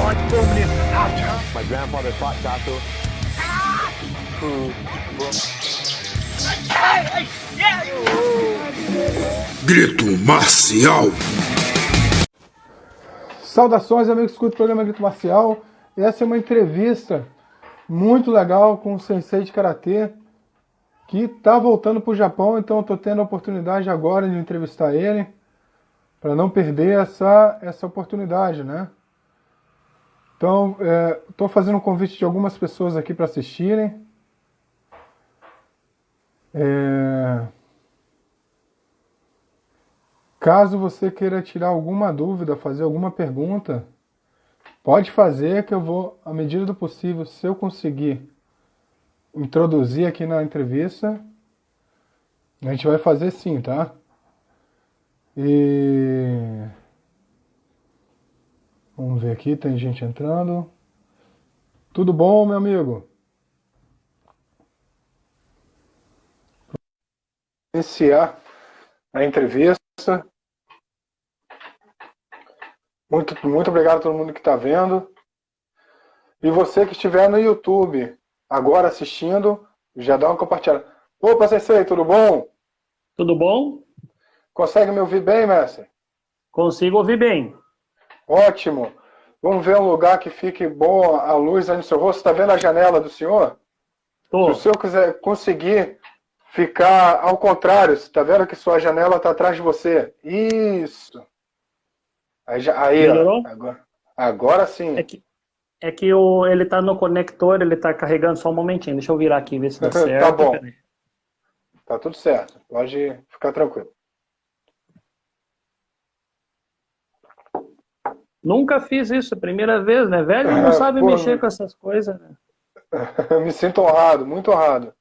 like filming it. My grandfather fought Tasso. Grito Marcial. Saudações, amigos que escutam o programa Grito Marcial. Essa é uma entrevista muito legal com o sensei de karatê que está voltando para o Japão, então eu estou tendo a oportunidade agora de entrevistar ele para não perder essa oportunidade, né? Então, estou fazendo um convite de algumas pessoas aqui para assistirem. Caso você queira tirar alguma dúvida, fazer alguma pergunta, pode fazer que eu vou, à medida do possível, se eu conseguir introduzir aqui na entrevista, a gente vai fazer sim, tá? E vamos ver aqui, tem gente entrando. Tudo bom, meu amigo? Iniciar a entrevista. Muito obrigado a todo mundo que está vendo. E você que estiver no YouTube agora assistindo, já dá uma compartilhada. Opa, Sensei, tudo bom? Tudo bom? Consegue me ouvir bem, mestre? Consigo ouvir bem. Ótimo. Vamos ver um lugar que fique boa a luz aí no seu rosto. Está vendo a janela do senhor? Tô. Se o senhor quiser conseguir ficar ao contrário, você está vendo que sua janela está atrás de você? Isso. Aí melhorou? Agora sim. É que ele tá no conector, ele tá carregando só um momentinho. Deixa eu virar aqui, ver se dá certo. Tá bom. Peraí. Tá tudo certo. Pode ficar tranquilo. Nunca fiz isso, primeira vez, né? Velho não sabe mexer com essas coisas, né? Me sinto honrado, muito honrado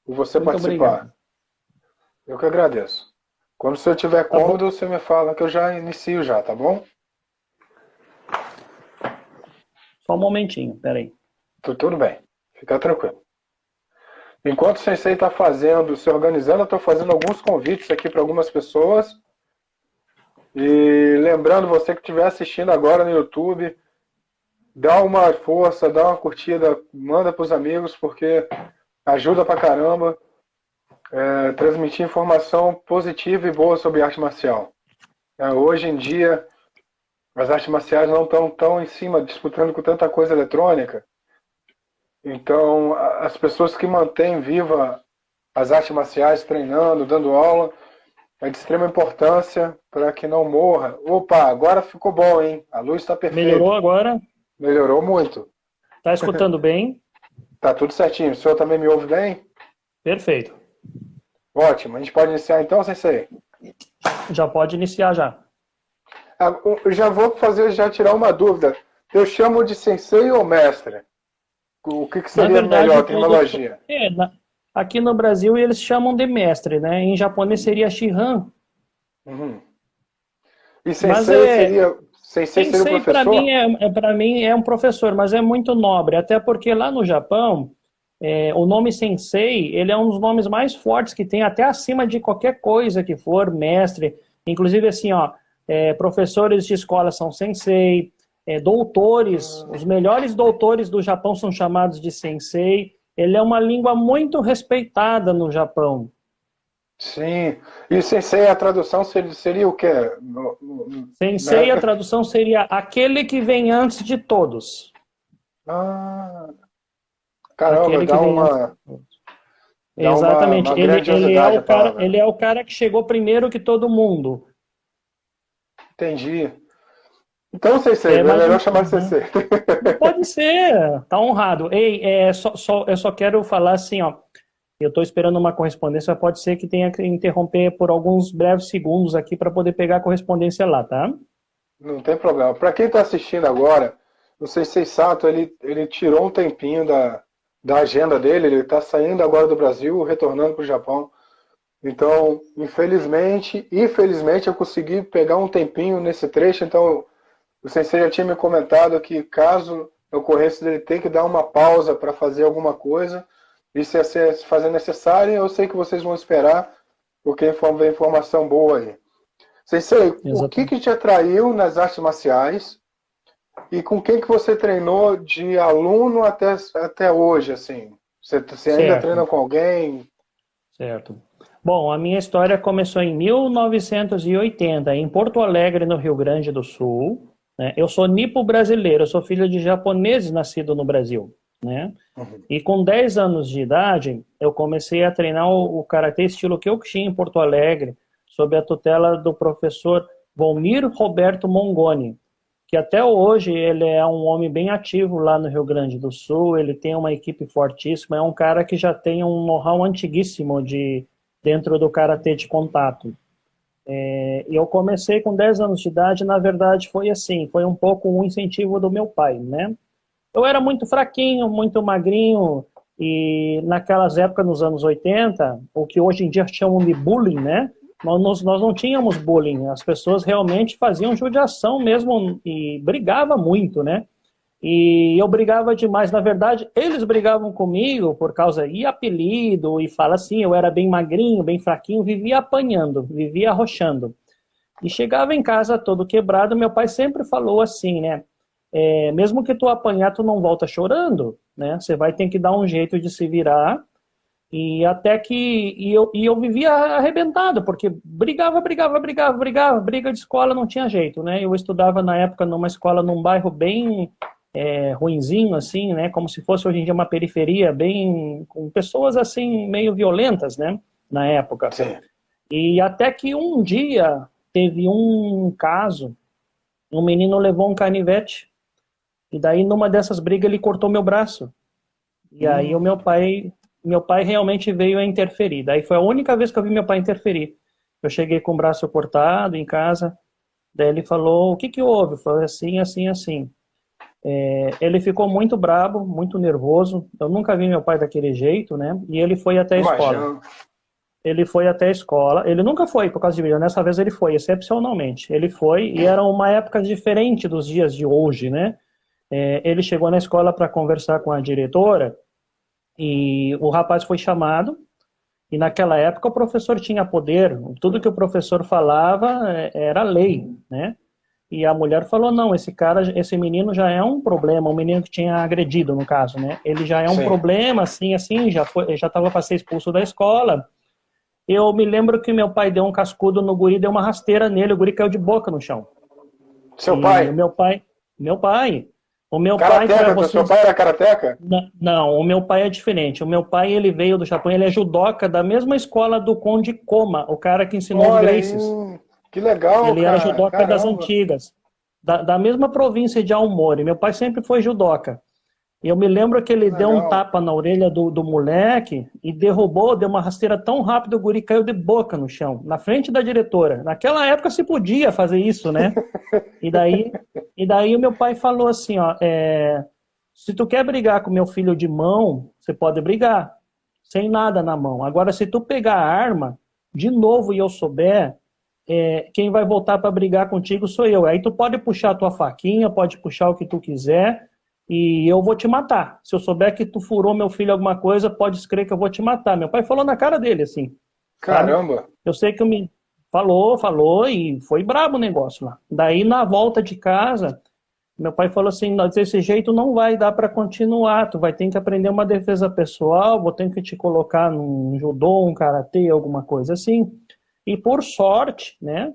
por você Muito participar. obrigado. Eu que agradeço. Quando o senhor estiver cômodo, você me fala que eu já inicio já, tá bom? Só um momentinho, peraí. Tudo bem. Fica tranquilo. Enquanto o sensei está se organizando, eu estou fazendo alguns convites aqui para algumas pessoas. E lembrando, você que estiver assistindo agora no YouTube, dá uma força, dá uma curtida, manda para os amigos, porque ajuda pra caramba. Transmitir informação positiva e boa sobre arte marcial. Hoje em dia, as artes marciais não estão tão em cima, disputando com tanta coisa eletrônica. Então, as pessoas que mantêm viva as artes marciais, treinando, dando aula, é de extrema importância para que não morra. Opa, agora ficou bom, hein? A luz está perfeita. Melhorou agora? Melhorou muito. Tá escutando bem? Tá tudo certinho. O senhor também me ouve bem? Perfeito. Ótimo. A gente pode iniciar então, sensei? Já pode iniciar já. Eu já vou tirar uma dúvida. Eu chamo de sensei ou mestre? O que seria melhor, a terminologia? Aqui no Brasil eles chamam de mestre, né? Em japonês seria Shihan. Uhum. E sensei seria o professor? Para mim é um professor, mas é muito nobre. Até porque lá no Japão, o nome sensei, ele é um dos nomes mais fortes que tem, até acima de qualquer coisa que for, mestre. Inclusive, assim, professores de escola são sensei, doutores, os melhores doutores do Japão são chamados de sensei. Ele é uma língua muito respeitada no Japão. Sim. E sensei, a tradução seria o quê? Sensei, a tradução seria aquele que vem antes de todos. Caramba, dá uma... Exatamente. Uma Ele é o cara que chegou primeiro que todo mundo. Entendi. Então, sensei, é melhor chamar de sensei. Pode ser, tá honrado. Ei, eu só quero falar assim, eu estou esperando uma correspondência, pode ser que tenha que interromper por alguns breves segundos aqui para poder pegar a correspondência lá, tá? Não tem problema. Para quem está assistindo agora, o Sensei Sato, ele tirou um tempinho da agenda dele, ele está saindo agora do Brasil, retornando para o Japão. Então, infelizmente eu consegui pegar um tempinho nesse trecho, então o Sensei já tinha me comentado que caso ocorresse dele ter que dar uma pausa para fazer alguma coisa, isso ia se fazer necessário, eu sei que vocês vão esperar, porque vem informação boa aí. Sensei, o que te atraiu nas artes marciais E com quem que você treinou de aluno até hoje, assim? Você ainda Certo, treina com alguém? certo. Bom, a minha história começou em 1980, em Porto Alegre, no Rio Grande do Sul, né? Eu sou nipo-brasileiro, eu sou filho de japoneses nascido no Brasil, né? Uhum. E com 10 anos de idade, eu comecei a treinar o karatê estilo Kyokushin em Porto Alegre, sob a tutela do professor Volmir Roberto Mongoni, que até hoje ele é um homem bem ativo lá no Rio Grande do Sul, ele tem uma equipe fortíssima, é um cara que já tem um know-how antiguíssimo dentro do karatê de contato. Eu comecei com 10 anos de idade, na verdade foi assim, foi um pouco um incentivo do meu pai, né? Eu era muito fraquinho, muito magrinho, e naquelas épocas, nos anos 80, o que hoje em dia chamam de bullying, né? Nós não tínhamos bullying, as pessoas realmente faziam judiação mesmo e brigava muito, né? E eu brigava demais. Na verdade, eles brigavam comigo por causa de apelido e fala assim, eu era bem magrinho, bem fraquinho, vivia apanhando, vivia arrochando. E chegava em casa todo quebrado, meu pai sempre falou assim, né? Mesmo que tu apanhar, tu não volta chorando, né? Você vai ter que dar um jeito de se virar. E até que eu vivia arrebentado, porque brigava, briga de escola não tinha jeito, né? Eu estudava na época numa escola num bairro bem ruinzinho, assim, né? Como se fosse hoje em dia uma periferia, bem com pessoas assim meio violentas, né? Na época. Sim. E até que um dia teve um caso, um menino levou um canivete e daí numa dessas brigas ele cortou meu braço. E aí o meu pai realmente veio a interferir. Daí foi a única vez que eu vi meu pai interferir. Eu cheguei com o braço cortado em casa, daí ele falou, o que que houve? Eu falei assim, assim, assim. Ele ficou muito brabo, muito nervoso. Eu nunca vi meu pai daquele jeito, né? E ele foi até a escola. Imagina. Ele foi até a escola. Ele nunca foi por causa de briga. Nessa vez ele foi, excepcionalmente. Ele foi e era uma época diferente dos dias de hoje, né? Ele chegou na escola para conversar com a diretora e o rapaz foi chamado. E naquela época o professor tinha poder. Tudo que o professor falava era lei, né? E a mulher falou, não, esse menino já é um problema, um menino que tinha agredido, no caso, né? Ele já é um Sim. problema, assim, já estava para ser expulso da escola. Eu me lembro que meu pai deu um cascudo no guri, deu uma rasteira nele, o guri caiu de boca no chão. Seu E pai? o meu pai, Karateca, seu pai era karateca? Não, o meu pai é diferente. O meu pai, ele veio do Japão, ele é judoca da mesma escola do Conde Koma, o cara que ensinou os Olha Gracies. aí, que legal, Ele era cara. judoca das Caramba. antigas, da mesma província de Aomori. Meu pai sempre foi judoca. E eu me lembro que ele deu um Legal. tapa na orelha do moleque e derrubou, deu uma rasteira tão rápida, o guri caiu de boca no chão, na frente da diretora. Naquela época se podia fazer isso, né? E daí o meu pai falou assim, ó, se tu quer brigar com meu filho de mão, você pode brigar, sem nada na mão. Agora, se tu pegar a arma, de novo, e eu souber, quem vai voltar para brigar contigo sou eu. Aí tu pode puxar a tua faquinha, pode puxar o que tu quiser, e eu vou te matar. Se eu souber que tu furou meu filho alguma coisa, pode escrever que eu vou te matar. Meu pai falou na cara dele, assim. Sabe? Caramba. Eu sei que falou, e foi brabo o negócio lá. Daí, na volta de casa, meu pai falou assim, desse jeito não vai dar para continuar, tu vai ter que aprender uma defesa pessoal, vou ter que te colocar num judô, um karatê, alguma coisa assim. E por sorte, né,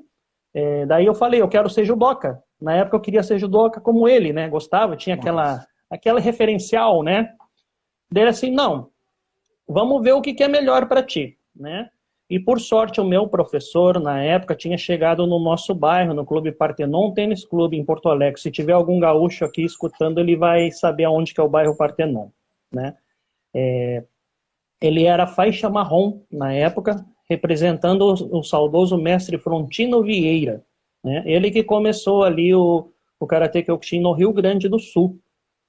daí eu falei, eu quero ser judoca. Na época eu queria ser judoca como ele, né, gostava, tinha aquela referencial, né. Daí assim, não, vamos ver o que é melhor para ti, né. E por sorte o meu professor, na época, tinha chegado no nosso bairro, no Clube Partenon Tênis Clube, em Porto Alegre. Se tiver algum gaúcho aqui escutando, ele vai saber aonde que é o bairro Partenon, né. Ele era faixa marrom, na época, representando o saudoso mestre Frontino Vieira, né? Ele que começou ali o Karatê Kyokushin no Rio Grande do Sul,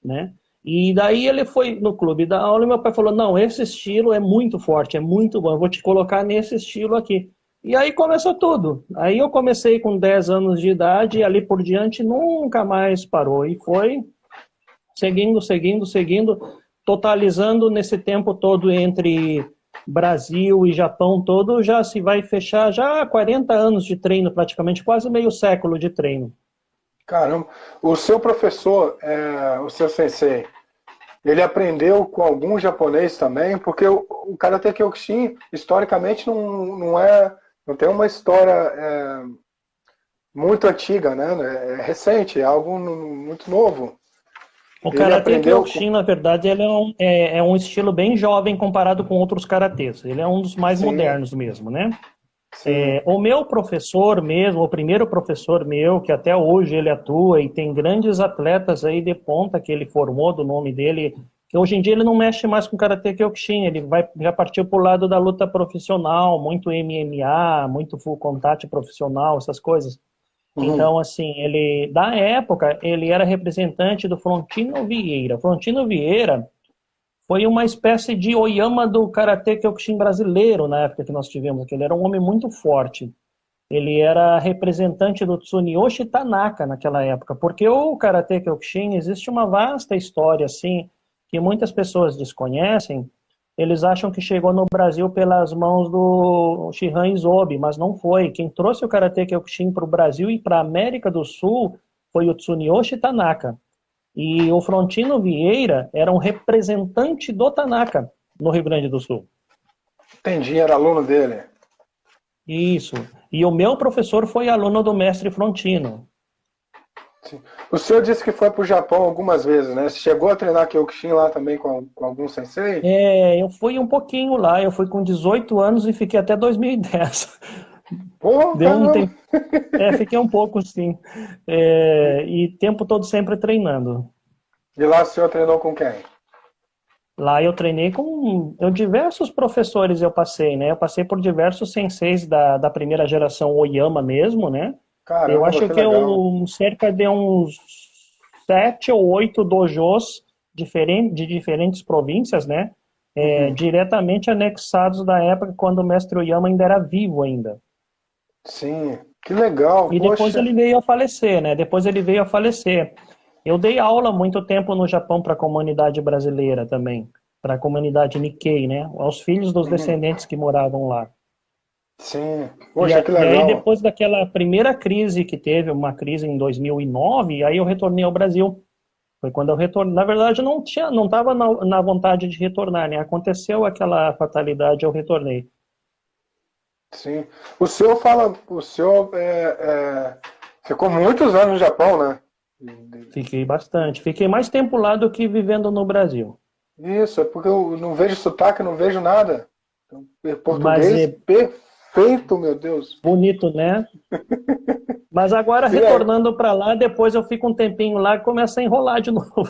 né? E daí ele foi no clube da aula e meu pai falou, não, esse estilo é muito forte, é muito bom, eu vou te colocar nesse estilo aqui. E aí começou tudo. Aí eu comecei com 10 anos de idade e ali por diante nunca mais parou. E foi seguindo, totalizando nesse tempo todo entre Brasil e Japão todo, já se vai fechar já 40 anos de treino, praticamente quase meio século de treino. Caramba. O seu professor, o seu sensei, ele aprendeu com algum japonês também? Porque o Karate Kyokushin, historicamente, não tem uma história muito antiga, né? É recente, é algo muito novo. O Ele Karate aprendeu Kyokushin, na verdade, ele é um estilo bem jovem comparado com outros karatês. Ele é um dos mais Sim, modernos mesmo, né? sim. O meu professor mesmo, o primeiro professor meu, que até hoje ele atua e tem grandes atletas aí de ponta que ele formou do nome dele, que hoje em dia ele não mexe mais com Karate Kyokushin, ele já partiu para o lado da luta profissional, muito MMA, muito full contact profissional, essas coisas. Uhum. Então, assim, da época, ele era representante do Frontino Vieira. Frontino Vieira foi uma espécie de Oyama do Karate Kyokushin brasileiro na época que nós tivemos aqui. Ele era um homem muito forte. Ele era representante do Tsuneyoshi Tanaka naquela época, porque o Karate Kyokushin existe uma vasta história assim que muitas pessoas desconhecem. Eles acham que chegou no Brasil pelas mãos do Shihan Izobe, mas não foi. Quem trouxe o Karate Kyokushin para o Brasil e para a América do Sul foi o Tsuneyoshi Tanaka. E o Frontino Vieira era um representante do Tanaka no Rio Grande do Sul. Entendi, era aluno dele. Isso. E o meu professor foi aluno do mestre Frontino. Sim. O senhor disse que foi para o Japão algumas vezes, né? Você chegou a treinar Kyokushin lá também com algum sensei? Eu fui um pouquinho lá, eu fui com 18 anos e fiquei até 2010. Pô, Deu um caramba! tempo. Fiquei um pouco, sim. E tempo todo sempre treinando. E lá o senhor treinou com quem? Lá eu treinei com diversos professores eu passei, né? Eu passei por diversos senseis da primeira geração Oyama mesmo, né? Eu Caramba, acho que que legal. cerca de uns 7 ou 8 dojos de diferentes províncias, né? Uhum. Diretamente anexados da época quando o mestre Oyama ainda era vivo ainda. Sim, que legal, E depois poxa. ele veio a falecer, né? Depois ele veio a falecer. Eu dei aula muito tempo no Japão para a comunidade brasileira também, para a comunidade Nikkei, né? Aos filhos dos Uhum. descendentes que moravam lá. Sim, E, poxa, que e aí, legal. depois daquela primeira crise que teve, uma crise em 2009, aí eu retornei ao Brasil. Foi quando eu retornei. Na verdade, eu não estava na vontade de retornar, né? Aconteceu aquela fatalidade, eu retornei. Sim. O senhor ficou muitos anos no Japão, né? Fiquei bastante. Fiquei mais tempo lá do que vivendo no Brasil. Isso, é porque eu não vejo sotaque, não vejo nada. Então, Mas português é perfeito, meu Deus. bonito, né? Mas agora, E retornando para lá, depois eu fico um tempinho lá e começo a enrolar de novo.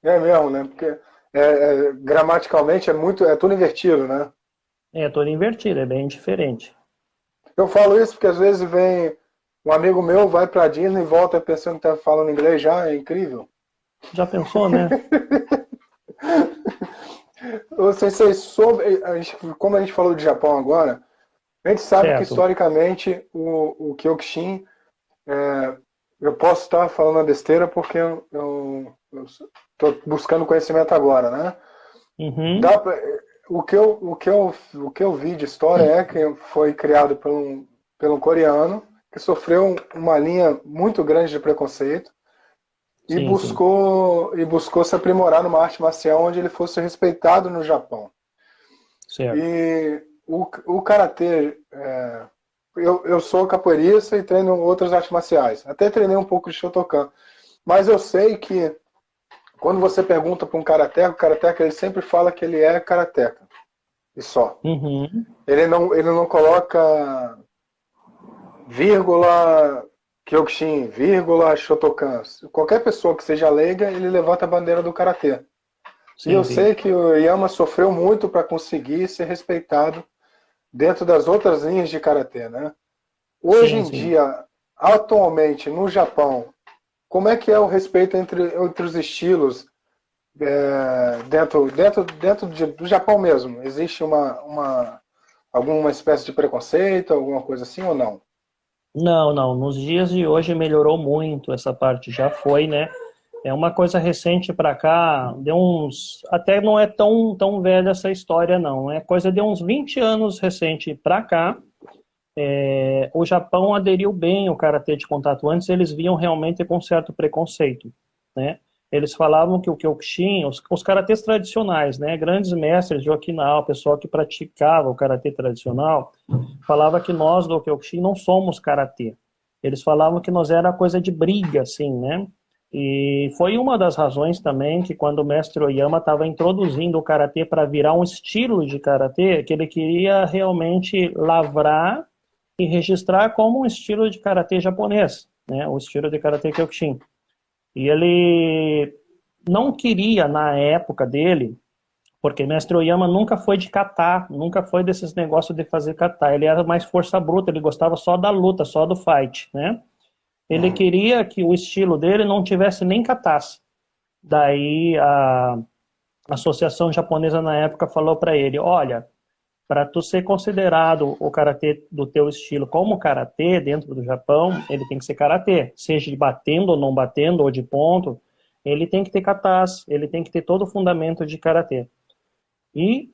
é mesmo, né? Porque gramaticalmente é tudo invertido, né? Tudo invertido, é bem diferente. Eu falo isso porque às vezes vem um amigo meu, vai pra Disney e volta pensando que tá falando inglês já, é incrível. Já pensou, né? Vocês como a gente falou de Japão agora, a gente sabe que Certo. historicamente o Kyokushin, eu posso estar falando a besteira porque eu estou buscando conhecimento agora, né? Uhum. Dá pra, o que eu vi de história é que foi criado por um coreano que sofreu uma linha muito grande de preconceito e Sim, sim. buscou se aprimorar numa arte marcial onde ele fosse respeitado no Japão. Certo. E o karatê, eu sou capoeirista e treino outras artes marciais. Até treinei um pouco de Shotokan. Mas eu sei que quando você pergunta para um karateca, o karateca ele sempre fala que ele é karateca. E só. Uhum. Ele não coloca vírgula Kyokushin, vírgula Shotokan. Qualquer pessoa que seja leiga, ele levanta a bandeira do karatê. E Sim, eu sim. sei que o Yama sofreu muito para conseguir ser respeitado dentro das outras linhas de karatê, né? Hoje Sim, em sim. dia, atualmente no Japão, como é que é o respeito entre os estilos do Japão mesmo? Existe alguma espécie de preconceito, alguma coisa assim ou não? Não, não. Nos dias de hoje melhorou muito essa parte. Já foi, né? É uma coisa recente para cá, deu uns. Até não é tão velha essa história, não. É coisa de uns 20 anos recente para cá. o Japão aderiu bem ao karatê de contato. Antes eles viam realmente com certo preconceito, né? Eles falavam que o Kyokushin, os karatês tradicionais, né, grandes mestres de Okinawa, o pessoal que praticava o karatê tradicional, falava que nós do Kyokushin não somos karatê. Eles falavam que nós era coisa de briga, assim, né? E foi uma das razões também que quando o mestre Oyama estava introduzindo o karatê para virar um estilo de karatê, que ele queria realmente lavrar e registrar como um estilo de karatê japonês, né? O estilo de karatê Kyokushin. E ele não queria, na época dele, porque mestre Oyama nunca foi de kata, nunca foi desses negócios de fazer kata. Ele era mais força bruta, ele gostava só da luta, só do fight, né? Ele queria que o estilo dele não tivesse nem katas. Daí a Associação Japonesa na época falou para ele, olha, para tu ser considerado o karatê do teu estilo como karatê dentro do Japão, ele tem que ser karatê, seja de batendo ou não batendo, ou de ponto, ele tem que ter katas, ele tem que ter todo o fundamento de karatê. E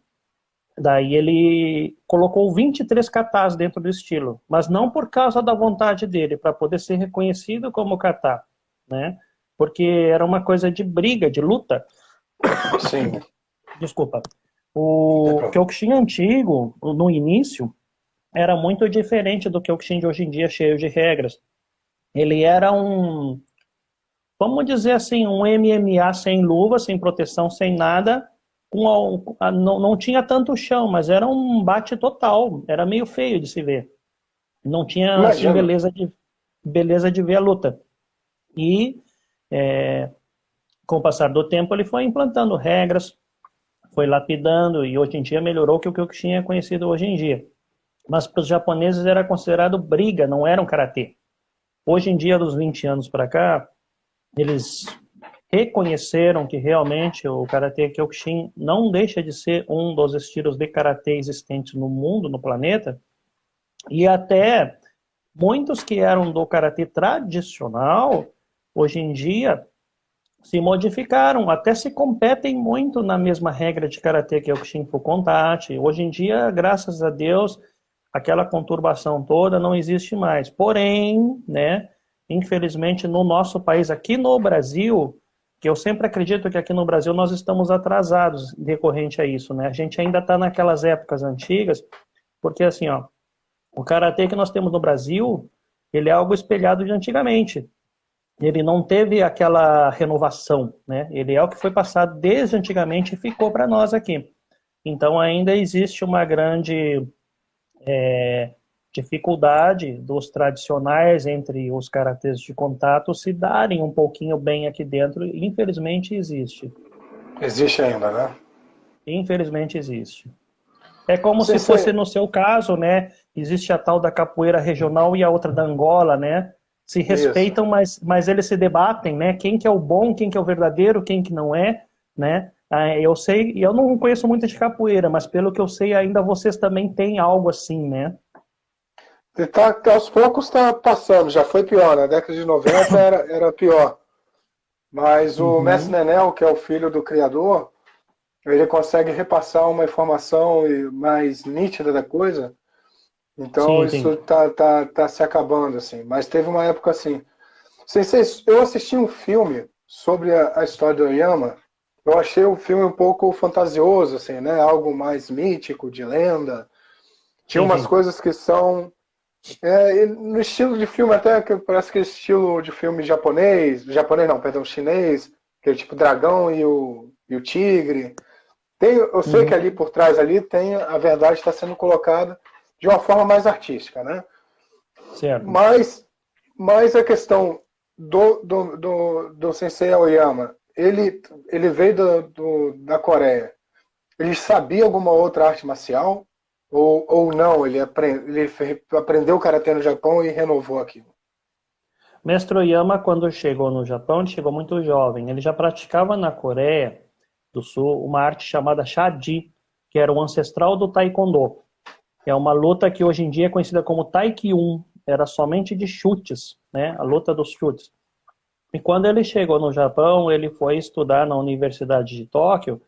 daí ele colocou 23 katas dentro do estilo, mas não por causa da vontade dele, para poder ser reconhecido como kata, né? Porque era uma coisa de briga, de luta. Sim. Desculpa. O Kyokushin antigo, no início, era muito diferente do Kyokushin de hoje em dia, cheio de regras. Ele era vamos dizer assim, um MMA sem luva, sem proteção, sem nada. Não tinha tanto chão, mas era um bate total. Era meio feio de se ver. Não tinha assim, beleza de ver a luta. E com o passar do tempo ele foi implantando regras, foi lapidando e hoje em dia melhorou que o Kyokushin é conhecido hoje em dia. Mas para os japoneses era considerado briga, não era um karatê. Hoje em dia, dos 20 anos para cá, eles reconheceram que realmente o karatê Kyokushin não deixa de ser um dos estilos de karatê existentes no mundo, no planeta, e até muitos que eram do karatê tradicional, hoje em dia se modificaram, até se competem muito na mesma regra de karatê Kyokushin Fukontachi. Hoje em dia, graças a Deus, aquela conturbação toda não existe mais. Porém, né, infelizmente no nosso país, aqui no Brasil, que eu sempre acredito que aqui no Brasil nós estamos atrasados decorrente a isso, né? A gente ainda está naquelas épocas antigas, porque assim, ó, o karatê que nós temos no Brasil, ele é algo espelhado de antigamente. Ele não teve aquela renovação, né? Ele é o que foi passado desde antigamente e ficou para nós aqui. Então ainda existe uma grande dificuldade dos tradicionais entre os karatês de contato se darem um pouquinho bem aqui dentro. Infelizmente existe. Existe ainda, né? Infelizmente existe. É como se fosse no seu caso, né? Existe a tal da capoeira regional e a outra da Angola, né? Se respeitam, mas eles se debatem, né? Quem que é o bom, quem que é o verdadeiro, quem que não é, né? Eu sei, eu não conheço muito de capoeira, mas pelo que eu sei, ainda vocês também têm algo assim, né? Aos poucos está passando, já foi pior, na década de 90 era pior. Mas o Mestre Nenel, que é o filho do criador, ele consegue repassar uma informação mais nítida da coisa. Então Sim, isso tá se acabando, assim. Mas teve uma época assim. Eu assisti um filme sobre a história do Oyama. Eu achei o filme um pouco fantasioso, assim, né? Algo mais mítico, de lenda. Tinha umas coisas que são no estilo de filme até que parece que é estilo de filme japonês não, perdão, chinês, que é tipo dragão e o tigre. Eu sei que ali por trás ali tem a verdade está sendo colocada de uma forma mais artística, né? Certo. Mas a questão do Sensei Aoyama, ele veio da Coreia. Ele sabia alguma outra arte marcial? Ou não? Ele aprendeu karatê no Japão e renovou aquilo? Mestre Oyama, quando chegou no Japão, ele chegou muito jovem. Ele já praticava na Coreia do Sul uma arte chamada Shadi, que era o ancestral do Taekwondo. É uma luta que hoje em dia é conhecida como Taikyun. Era somente de chutes, né? A luta dos chutes. E quando ele chegou no Japão, ele foi estudar na Universidade de Tóquio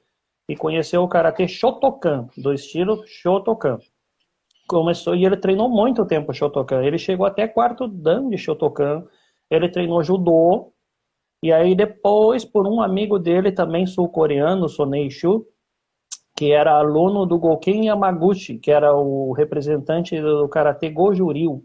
e conheceu o karatê Shotokan, do estilo Shotokan. começou, e ele treinou muito tempo o Shotokan. Ele chegou até quarto dan de Shotokan. Ele treinou judô. E aí depois, por um amigo dele também sul-coreano, Sonei Shu, que era aluno do Goken Yamaguchi, que era o representante do Karatê Goju-ryu.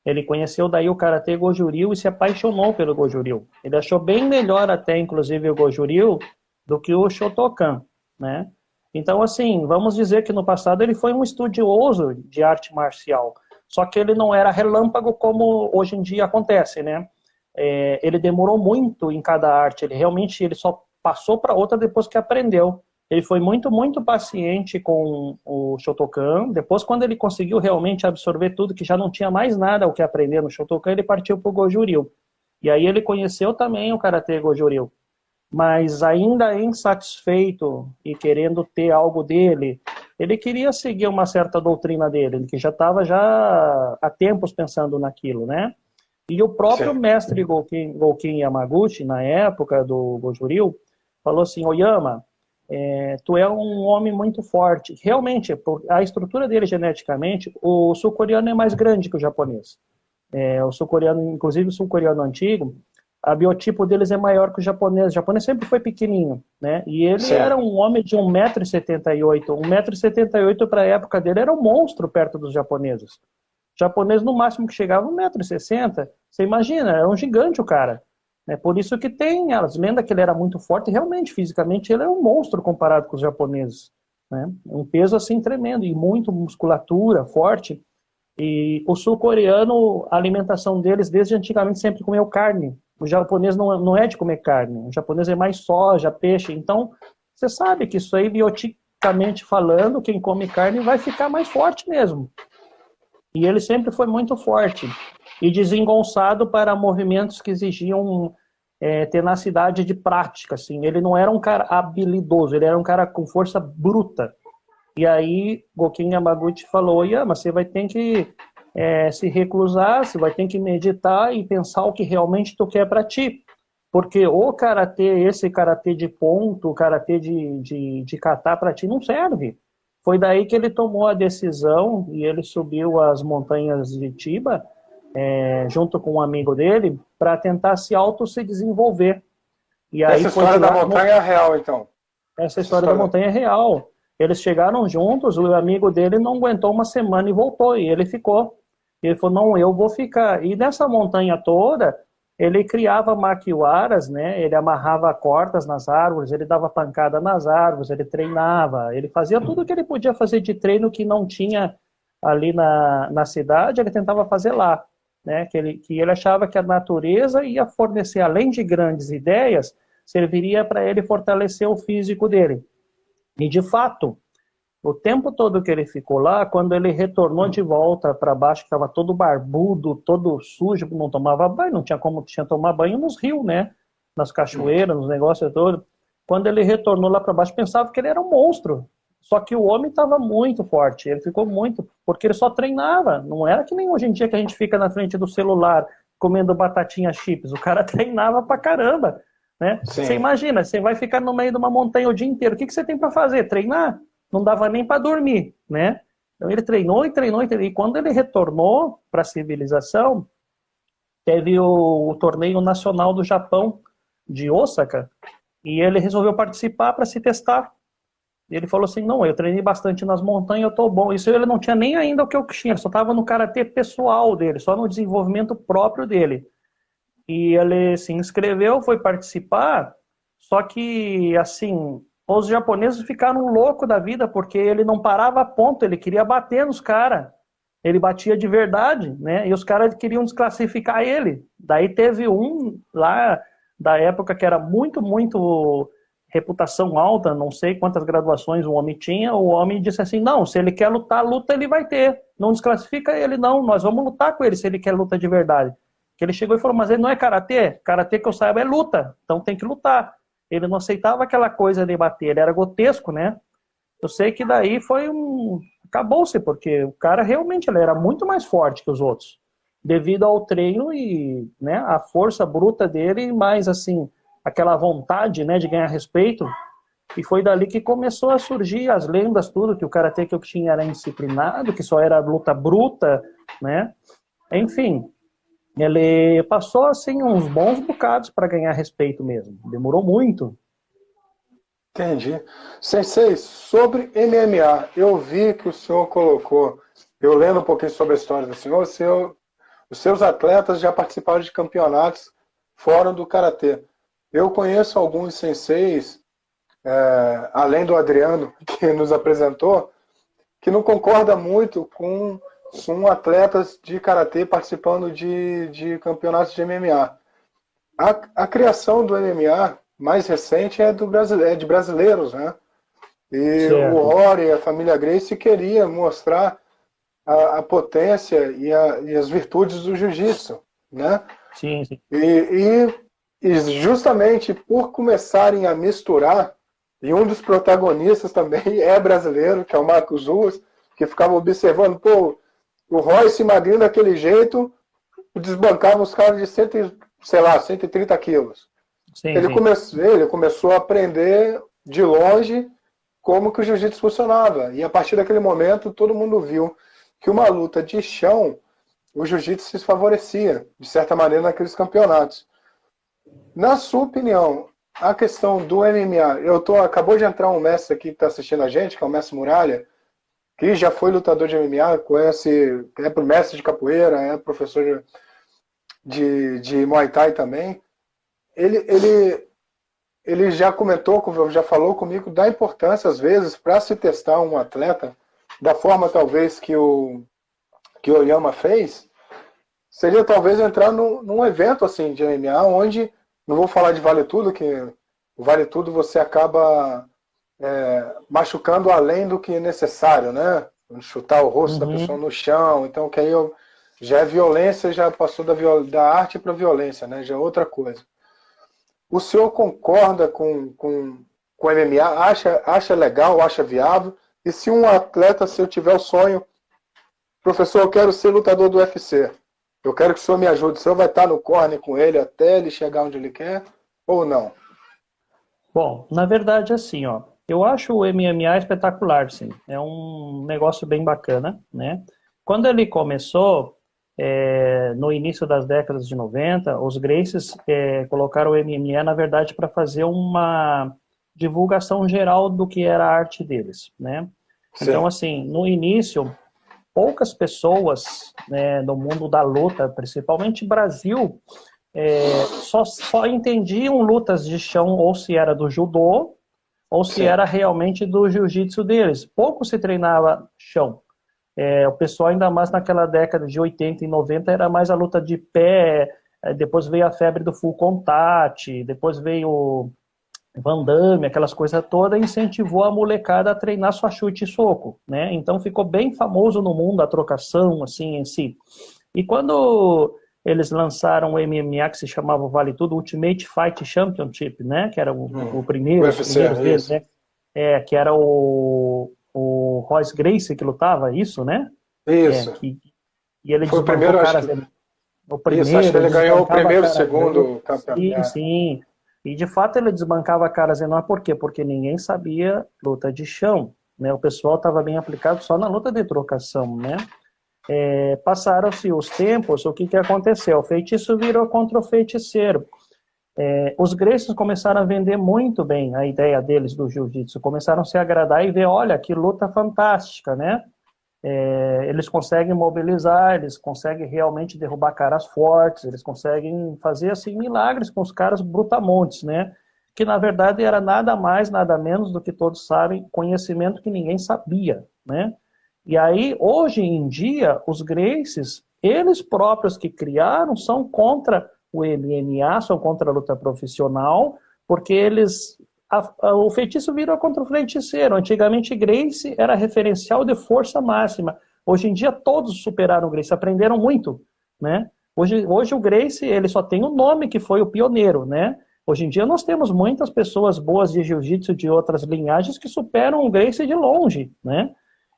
Ele conheceu daí o Karatê Goju-ryu e se apaixonou pelo Goju-ryu. Ele achou bem melhor até, inclusive, o Goju-ryu do que o Shotokan, né? Então, assim, vamos dizer que no passado ele foi um estudioso de arte marcial, só que ele não era relâmpago como hoje em dia acontece, né? Ele demorou muito em cada arte, ele só passou para outra depois que aprendeu. Ele foi muito, muito paciente com o Shotokan. Depois, quando ele conseguiu realmente absorver tudo, que já não tinha mais nada o que aprender no Shotokan, ele partiu para o Goju-ryu. E aí ele conheceu também o Karatê Goju-ryu. Mas ainda insatisfeito e querendo ter algo dele, ele queria seguir uma certa doutrina dele, que já estava há tempos pensando naquilo, né? E o próprio mestre Goken Yamaguchi, na época do Goju-ryu, falou assim: Oyama, tu é um homem muito forte. Realmente, a estrutura dele geneticamente, o sul-coreano é mais grande que o japonês. O sul-coreano, inclusive o sul-coreano antigo, a biotipo deles é maior que o japonês. O japonês sempre foi pequenininho, né? E ele era um homem de 1,78 m. 1,78 m para a época dele era um monstro perto dos japoneses. O japonês, no máximo que chegava, 1,60 m. Você imagina, era um gigante o cara. Por isso que tem as lendas que ele era muito forte, e realmente, fisicamente, ele é um monstro comparado com os japoneses, né? Um peso assim tremendo, e muito musculatura, forte. E o sul-coreano, a alimentação deles, desde antigamente, sempre comeu carne. O japonês não é de comer carne, o japonês é mais soja, peixe. Então, você sabe que isso aí, bioticamente falando, quem come carne vai ficar mais forte mesmo. E ele sempre foi muito forte e desengonçado para movimentos que exigiam tenacidade de prática, assim. Ele não era um cara habilidoso, ele era um cara com força bruta. E aí, Goken Yamaguchi falou: Yama, você vai ter que se reclusar, você vai ter que meditar e pensar o que realmente tu quer para ti. Porque o karatê, esse karatê de ponto, o karatê de kata para ti não serve. Foi daí que ele tomou a decisão e ele subiu as montanhas de Chiba, junto com um amigo dele, para tentar se desenvolver. E aí essa história da montanha é real, então? Essa história da montanha é real. Eles chegaram juntos, o amigo dele não aguentou uma semana e voltou, e ele ficou. Ele falou: não, eu vou ficar. E nessa montanha toda, ele criava maquiwaras, né? Ele amarrava cordas nas árvores, ele dava pancada nas árvores, ele treinava, ele fazia tudo o que ele podia fazer de treino que não tinha ali na cidade, ele tentava fazer lá, né? Que ele achava que a natureza ia fornecer, além de grandes ideias, serviria para ele fortalecer o físico dele. E, de fato, o tempo todo que ele ficou lá, quando ele retornou de volta para baixo, que estava todo barbudo, todo sujo, não tomava banho, não tinha como tomar banho nos rios, né? Nas cachoeiras, nos negócios todos. Quando ele retornou lá para baixo, pensava que ele era um monstro. Só que o homem estava muito forte, ele ficou muito, porque ele só treinava. Não era que nem hoje em dia que a gente fica na frente do celular comendo batatinha chips. O cara treinava pra caramba, né? Você imagina, você vai ficar no meio de uma montanha o dia inteiro. O que você tem para fazer? Treinar? Não dava nem para dormir, né? Então ele treinou. E quando ele retornou para a civilização, teve o torneio nacional do Japão, de Osaka, e ele resolveu participar para se testar. Ele falou assim: não, eu treinei bastante nas montanhas, eu tô bom. Isso ele não tinha nem ainda o que eu tinha, ele só estava no karatê pessoal dele, só no desenvolvimento próprio dele. E ele se inscreveu, foi participar, só que, assim, os japoneses ficaram loucos da vida, porque ele não parava a ponto, ele queria bater nos caras. Ele batia de verdade, né? E os caras queriam desclassificar ele. Daí teve um lá da época que era muito, muito reputação alta, não sei quantas graduações o homem tinha, o homem disse assim: não, se ele quer lutar, luta ele vai ter. Não desclassifica ele, não, nós vamos lutar com ele se ele quer luta de verdade. Que ele chegou e falou: mas ele não é karatê? Karatê que eu saiba é luta, então tem que lutar. Ele não aceitava aquela coisa de bater, ele era grotesco, né? Eu sei que daí foi acabou-se, porque o cara realmente ele era muito mais forte que os outros, devido ao treino e, né, a força bruta dele, mais assim, aquela vontade, né, de ganhar respeito. E foi dali que começou a surgir as lendas, tudo, que o Karate Kyokushin era indisciplinado, que só era luta bruta, né? Enfim, ele passou, assim, uns bons bocados para ganhar respeito mesmo. Demorou muito. Entendi. Sensei, sobre MMA, eu vi que o senhor colocou, eu lendo um pouquinho sobre a história do senhor, os seus atletas já participaram de campeonatos fora do Karatê. Eu conheço alguns senseis, além do Adriano, que nos apresentou, que não concorda muito com atletas de Karatê participando de campeonatos de MMA. A criação do MMA mais recente é de brasileiros, né? E Certo. o Rory e a família Gracie queria mostrar a potência e as virtudes do jiu-jitsu, né? Sim, sim. E justamente por começarem a misturar, e um dos protagonistas também é brasileiro, que é o Marcos Ruas, que ficava observando, pô, o Royce magrinho daquele jeito desbancava os caras de 130 quilos. Sim, Ele começou a aprender de longe como que o jiu-jitsu funcionava. E a partir daquele momento, todo mundo viu que uma luta de chão, o jiu-jitsu se favorecia, de certa maneira, naqueles campeonatos. Na sua opinião, a questão do MMA, acabou de entrar um mestre aqui que está assistindo a gente, que é o mestre Muralha, que já foi lutador de MMA, é mestre de capoeira, é professor de Muay Thai também. Ele já já falou comigo da importância, às vezes, para se testar um atleta, da forma talvez que o Oyama fez, seria talvez entrar num evento assim de MMA, onde, não vou falar de vale tudo, que o vale tudo você acaba machucando além do que é necessário, né? Chutar o rosto da pessoa no chão, então que aí já é violência, já passou da arte para violência, né? Já é outra coisa. O senhor concorda com o MMA? Acha legal, acha viável? E se um atleta seu tiver o sonho, professor, eu quero ser lutador do UFC, eu quero que o senhor me ajude, o senhor vai estar no corner com ele até ele chegar onde ele quer ou não? Bom, na verdade, assim, ó, eu acho o MMA espetacular, sim. É um negócio bem bacana, né? Quando ele começou, no início das décadas de 90, os Gracies colocaram o MMA, na verdade, para fazer uma divulgação geral do que era a arte deles, né? Sim. Então, assim, no início, poucas pessoas, né, no mundo da luta, principalmente Brasil, só entendiam lutas de chão ou se era do judô ou se Sim. era realmente do jiu-jitsu deles. Pouco se treinava chão. O pessoal, ainda mais naquela década de 80 e 90, era mais a luta de pé, depois veio a febre do full contact, depois veio o Van Damme, aquelas coisas todas, incentivou a molecada a treinar só chute e soco, né? Então ficou bem famoso no mundo a trocação, assim, em si. E quando eles lançaram o MMA, que se chamava Vale Tudo, Ultimate Fight Championship, né? Que era o primeiro, os primeiros deles, né? Que era o Royce Gracie que lutava, isso, né? Isso. E ele foi desbancou o primeiro, caras... o primeiro, acho que ele ganhou o primeiro, segundo campeonato. Sim. E de fato ele desbancava caras enormes. Por quê? Porque ninguém sabia luta de chão, né? O pessoal estava bem aplicado só na luta de trocação, né? Passaram-se os tempos, o que aconteceu? O feitiço virou contra o feiticeiro. Os Gracies começaram a vender muito bem a ideia deles do jiu-jitsu, começaram a se agradar e ver, olha, que luta fantástica, né? Eles conseguem mobilizar, eles conseguem realmente derrubar caras fortes, eles conseguem fazer assim milagres com os caras brutamontes, né? Que na verdade era nada mais, nada menos do que todos sabem, conhecimento que ninguém sabia, né? E aí, hoje em dia, os Gracies, eles próprios que criaram, são contra o MMA, são contra a luta profissional, porque o feitiço virou contra o feiticeiro. Antigamente, Gracie era referencial de força máxima. Hoje em dia, todos superaram o Gracie, aprenderam muito, né? Hoje o Gracie, ele só tem o nome que foi o pioneiro, né? Hoje em dia, nós temos muitas pessoas boas de jiu-jitsu de outras linhagens que superam o Gracie de longe, né?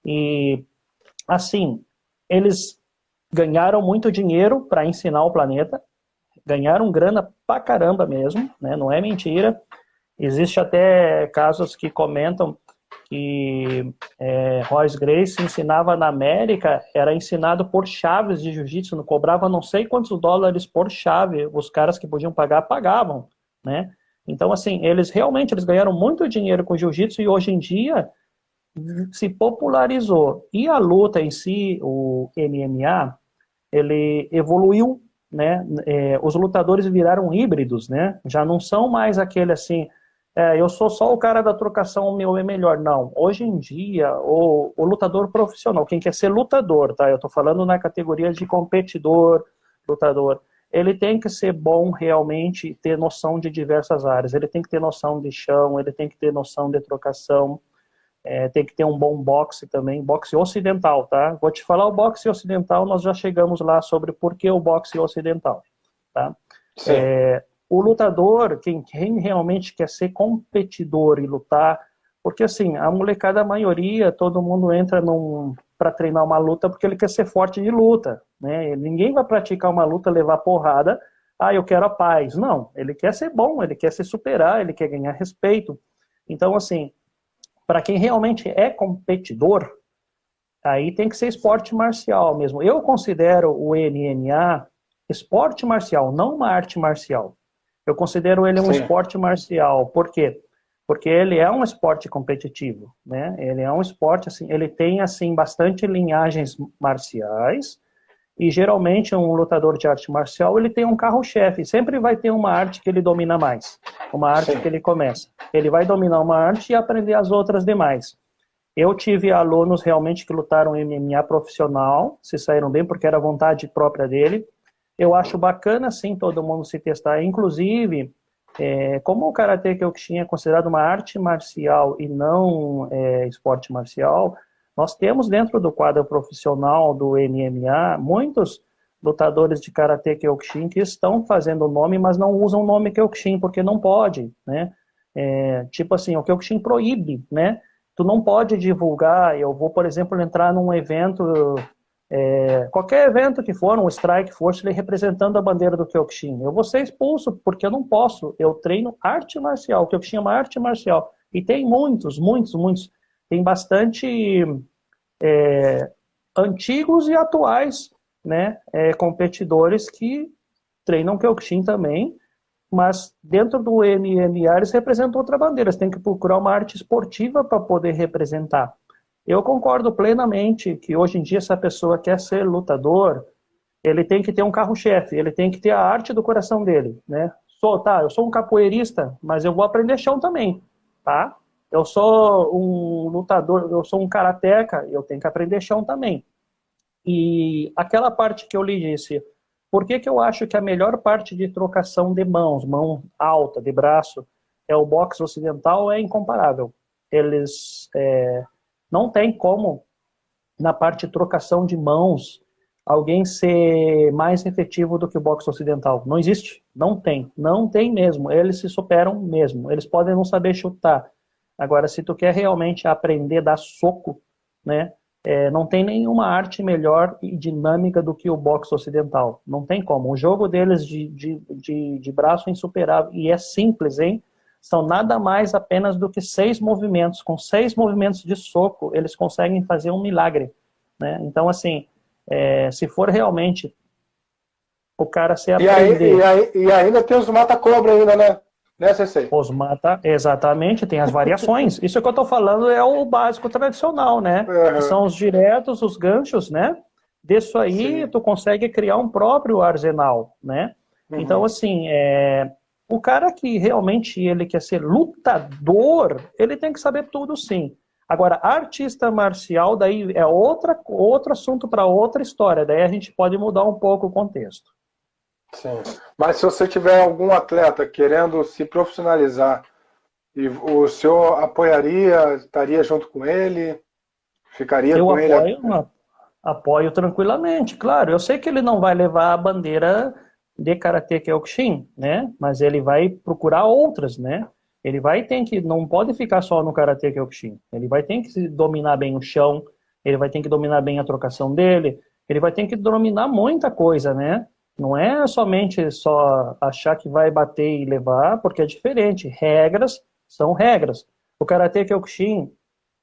E, assim, eles ganharam muito dinheiro para ensinar o planeta, ganharam grana pra caramba mesmo, né? Não é mentira. Existe até casos que comentam que Royce Gracie ensinava na América, era ensinado por chaves de jiu-jitsu, não cobrava não sei quantos dólares por chave, os caras que podiam pagar, pagavam, né? Então, assim, eles ganharam muito dinheiro com jiu-jitsu e hoje em dia se popularizou. E a luta em si, o MMA, ele evoluiu, né? Os lutadores viraram híbridos, né? Já não são mais aquele assim, eu sou só o cara da trocação, o meu é melhor. Não. Hoje em dia, o lutador profissional, quem quer ser lutador, tá? Eu tô falando na categoria de competidor, lutador. Ele tem que ser bom realmente, ter noção de diversas áreas. Ele tem que ter noção de chão, ele tem que ter noção de trocação, tem que ter um bom boxe também, boxe ocidental, tá? Vou te falar o boxe ocidental, nós já chegamos lá sobre por que o boxe ocidental, tá? Sim. O lutador, quem realmente quer ser competidor e lutar, porque assim, a molecada, a maioria, todo mundo entra para treinar uma luta porque ele quer ser forte de luta, né? Ninguém vai praticar uma luta, levar porrada, eu quero a paz. Não, ele quer ser bom, ele quer se superar, ele quer ganhar respeito. Então, assim, para quem realmente é competidor, aí tem que ser esporte marcial mesmo. Eu considero o MMA esporte marcial, não uma arte marcial. Eu considero ele um esporte marcial. Por quê? Porque ele é um esporte competitivo, né? Ele é um esporte, assim, ele tem, assim, bastante linhagens marciais e, geralmente, um lutador de arte marcial, ele tem um carro-chefe. Sempre vai ter uma arte que ele domina mais, uma arte que ele começa. Ele vai dominar uma arte e aprender as outras demais. Eu tive alunos realmente que lutaram MMA profissional, se saíram bem porque era vontade própria dele. Eu acho bacana, sim, todo mundo se testar. Inclusive, como o Karate Kyokushin é considerado uma arte marcial e não esporte marcial, nós temos dentro do quadro profissional do MMA muitos lutadores de Karate Kyokushin que estão fazendo o nome, mas não usam o nome Kyokushin, porque não pode, né? Tipo assim, o Kyokushin proíbe, né? Tu não pode divulgar. Eu vou, por exemplo, entrar num evento... qualquer evento que for, um Strike Force, ele representando a bandeira do Kyokushin, eu vou ser expulso, porque eu não posso, eu treino arte marcial, o Kyokushin é uma arte marcial, e tem muitos, tem bastante antigos e atuais, né, competidores que treinam Kyokushin também, mas dentro do MMA eles representam outra bandeira, você tem que procurar uma arte esportiva para poder representar. Eu concordo plenamente que hoje em dia, se a pessoa quer ser lutador, ele tem que ter um carro-chefe, ele tem que ter a arte do coração dele, né? Eu sou um capoeirista, mas eu vou aprender chão também, tá? Eu sou um lutador, eu sou um karateca, eu tenho que aprender chão também. E aquela parte que eu lhe disse, por que eu acho que a melhor parte de trocação de mãos, mão alta, de braço, é o boxe ocidental, é incomparável. Eles... não tem como, na parte de trocação de mãos, alguém ser mais efetivo do que o boxe ocidental. Não existe. Não tem mesmo. Eles se superam mesmo. Eles podem não saber chutar. Agora, se tu quer realmente aprender a dar soco, né, não tem nenhuma arte melhor e dinâmica do que o boxe ocidental. Não tem como. O jogo deles de braço é insuperável. E é simples, hein? São nada mais apenas do que 6 movimentos. Com 6 movimentos de soco, eles conseguem fazer um milagre, né? Então, assim, se for realmente o cara se aprender... E ainda tem os mata-cobra ainda, né, Sensei? Os mata, exatamente, tem as variações. Isso que eu estou falando é o básico tradicional, né? Que são os diretos, os ganchos, né? Disso aí, tu consegue criar um próprio arsenal, né? Então, assim, o cara que realmente ele quer ser lutador, ele tem que saber tudo, sim. Agora, artista marcial, daí é outro assunto para outra história. Daí a gente pode mudar um pouco o contexto. Sim. Mas se você tiver algum atleta querendo se profissionalizar, e o senhor apoiaria, estaria junto com ele? Ficaria com ele? Eu apoio tranquilamente, claro. Eu sei que ele não vai levar a bandeira de Karate Kyokushin, né? Mas ele vai procurar outras, né? Ele não pode ficar só no Karate Kyokushin. Ele vai ter que dominar bem o chão, ele vai ter que dominar bem a trocação dele, ele vai ter que dominar muita coisa, né? Não é somente só achar que vai bater e levar, porque é diferente. Regras, São regras. O Karate Kyokushin,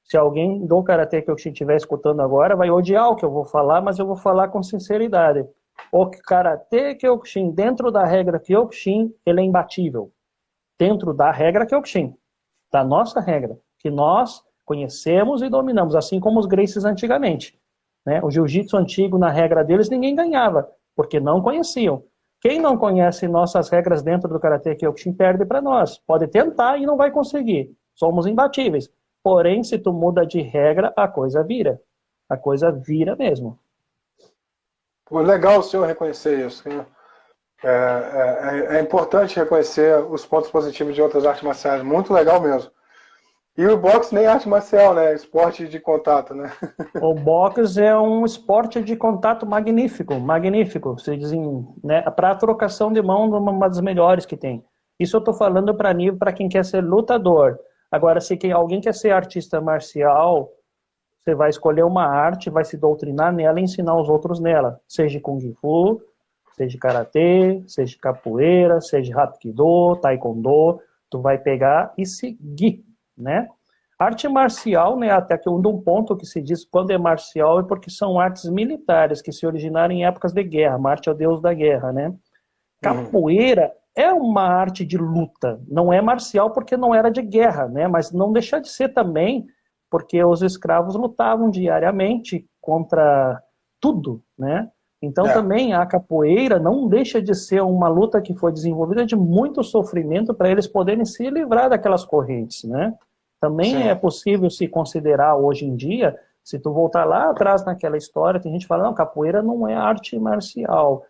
se alguém do Karate Kyokushin estiver escutando agora, vai odiar o que eu vou falar, mas eu vou falar com sinceridade. O Karate Kyokushin, dentro da regra Kyokushin, ele é imbatível. Dentro da regra Kyokushin, da nossa regra, que nós conhecemos e dominamos, assim como os Gracies antigamente. Né? O jiu-jitsu antigo, na regra deles, ninguém ganhava, porque não conheciam. Quem não conhece nossas regras dentro do Karate Kyokushin perde para nós. Pode tentar e não vai conseguir. Somos imbatíveis. Porém, se tu muda de regra, a coisa vira. A coisa vira mesmo. Pô, legal o senhor reconhecer isso. Né? É importante reconhecer os pontos positivos de outras artes marciais. Muito legal mesmo. E o boxe nem arte marcial, né? Esporte de contato, né? O boxe é um esporte de contato magnífico, magnífico. Vocês dizem, né? Para a trocação de mão, uma das melhores que tem. Isso eu estou falando para quem quer ser lutador. Agora, se alguém quer ser artista marcial, você vai escolher uma arte, vai se doutrinar nela e ensinar os outros nela. Seja Kung Fu, seja Karatê, seja Capoeira, seja Hapkido, Taekwondo. Tu vai pegar e seguir. Né? Arte marcial, né, até que um ponto que se diz quando é marcial é porque são artes militares que se originaram em épocas de guerra. Marte é o deus da guerra, né? Capoeira é uma arte de luta, não é marcial porque não era de guerra, né? Mas não deixa de ser também porque os escravos lutavam diariamente contra tudo, né? Então também a capoeira não deixa de ser uma luta que foi desenvolvida de muito sofrimento para eles poderem se livrar daquelas correntes, né? Também é possível se considerar hoje em dia, se tu voltar lá atrás naquela história, tem gente que fala, não, capoeira não é arte marcial.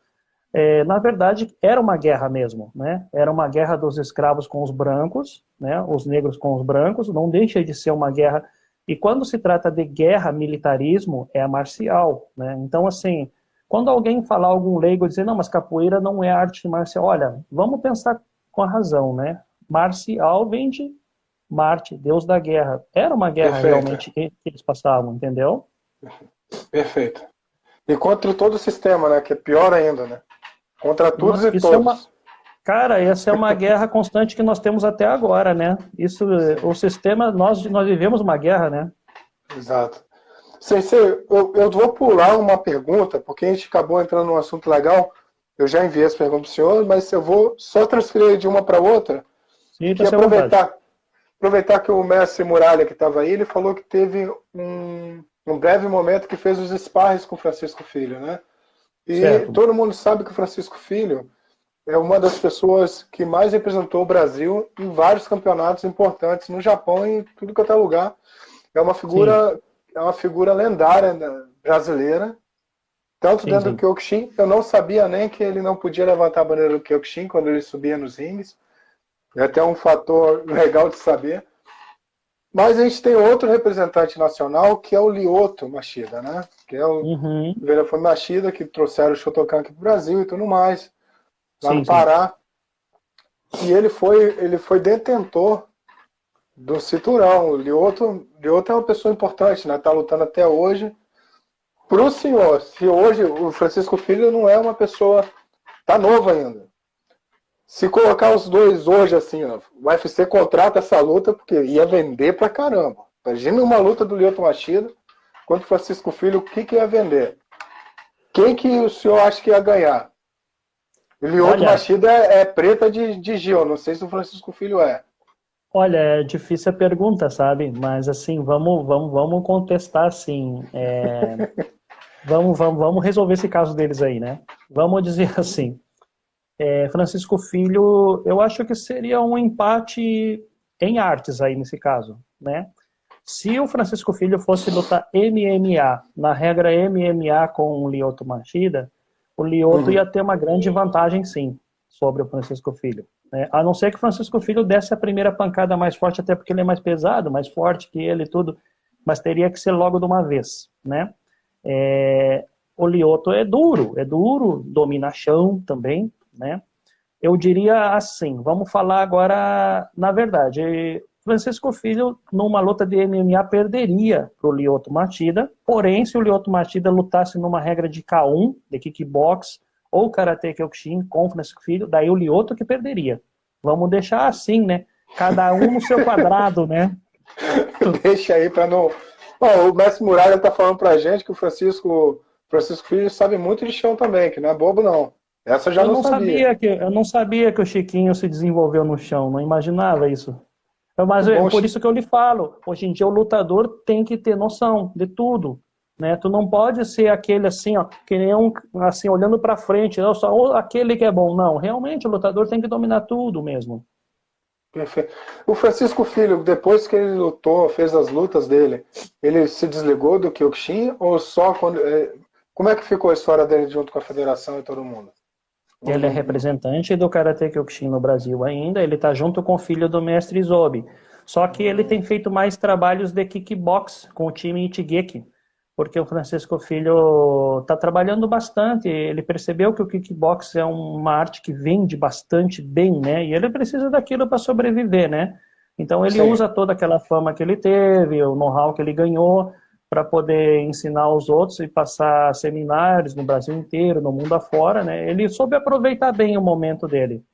Na verdade, era uma guerra mesmo, né? Era uma guerra dos escravos com os brancos, né? Os negros com os brancos, não deixa de ser uma guerra. E quando se trata de guerra, militarismo, é a marcial, né? Então, assim, quando alguém falar, algum leigo, dizer, não, mas capoeira não é arte marcial, olha, vamos pensar com a razão, né? Marcial vem de Marte, deus da guerra. Era uma guerra realmente que eles passavam, entendeu? Perfeito. E contra todo o sistema, né? Que é pior ainda, né? Contra todos e todos. Cara, essa é uma guerra constante que nós temos até agora, né? Isso, o sistema, nós vivemos uma guerra, né? Exato. Sensei, eu vou pular uma pergunta, porque a gente acabou entrando num assunto legal. Eu já enviei as perguntas para o senhor, mas eu vou só transferir de uma para outra. Sim, e aproveitar que o mestre Muralha, que estava aí, ele falou que teve um breve momento que fez os sparres com o Francisco Filho, né? E todo mundo sabe que o Francisco Filho é uma das pessoas que mais representou o Brasil em vários campeonatos importantes no Japão e em tudo que é lugar. É uma figura lendária brasileira, tanto dentro do Kyokushin. Eu não sabia nem que ele não podia levantar a bandeira do Kyokushin quando ele subia nos rings. É até um fator legal de saber. Mas a gente tem outro representante nacional, que é o Lyoto Machida, né? Que é o Verafone Machida, que trouxeram o Shotokan aqui para o Brasil e tudo mais, lá no Pará. E ele foi detentor do cinturão. O Lyoto é uma pessoa importante, né? Está lutando até hoje. Para o senhor, se hoje o Francisco Filho não é uma pessoa... Está novo ainda. Se colocar os dois hoje, assim, ó, o UFC contrata essa luta porque ia vender pra caramba. Imagina uma luta do Lyoto Machida contra o Francisco Filho, o que ia vender? Quem que o senhor acha que ia ganhar? O Lyoto Machida é preta de Gil, não sei se o Francisco Filho é. Olha, é difícil a pergunta, sabe? Mas assim, vamos contestar assim. Vamos resolver esse caso deles aí, né? Vamos dizer assim. Francisco Filho, eu acho que seria um empate em artes aí nesse caso, né? Se o Francisco Filho fosse lutar MMA, na regra MMA com o Lyoto Machida, o Lyoto ia ter uma grande vantagem sim, sobre o Francisco Filho, né? A não ser que o Francisco Filho desse a primeira pancada mais forte, até porque ele é mais pesado, mais forte que ele e tudo, mas teria que ser logo de uma vez, né? O Lyoto é duro, domina chão também, né? Eu diria assim, vamos falar agora na verdade. Francisco Filho, numa luta de MMA, perderia para o Lyoto Machida, porém, se o Lyoto Machida lutasse numa regra de K1, de kickbox, ou Karate Kyokushin com o Francisco Filho, daí o Lyoto que perderia. Vamos deixar assim, né? Cada um no seu quadrado, né? Deixa aí para não... Bom, o mestre Muralha está falando para a gente que o Francisco Filho sabe muito de chão também, que não é bobo não. Essa eu já não sabia. Eu não sabia que o Chiquinho se desenvolveu no chão, não imaginava isso. Mas Muito bom, por isso que eu lhe falo, hoje em dia o lutador tem que ter noção de tudo, né? Tu não pode ser aquele assim, ó, que nem um, assim, olhando para frente, não, só aquele que é bom, não. Realmente o lutador tem que dominar tudo mesmo. Perfeito. O Francisco Filho, depois que ele lutou, fez as lutas dele, ele se desligou do Kyokushin ou só quando... Como é que ficou a história dele junto com a federação e todo mundo? Ele é representante do Karate Kyokushin no Brasil ainda, ele está junto com o filho do mestre Isobe. Só que ele tem feito mais trabalhos de kickbox com o time Ichigeki, porque o Francisco Filho está trabalhando bastante, ele percebeu que o kickbox é uma arte que vende bastante bem, né? E ele precisa daquilo para sobreviver, né? Então ele usa toda aquela fama que ele teve, o know-how que ele ganhou, para poder ensinar os outros e passar seminários no Brasil inteiro, no mundo afora, né? Ele soube aproveitar bem o momento dele.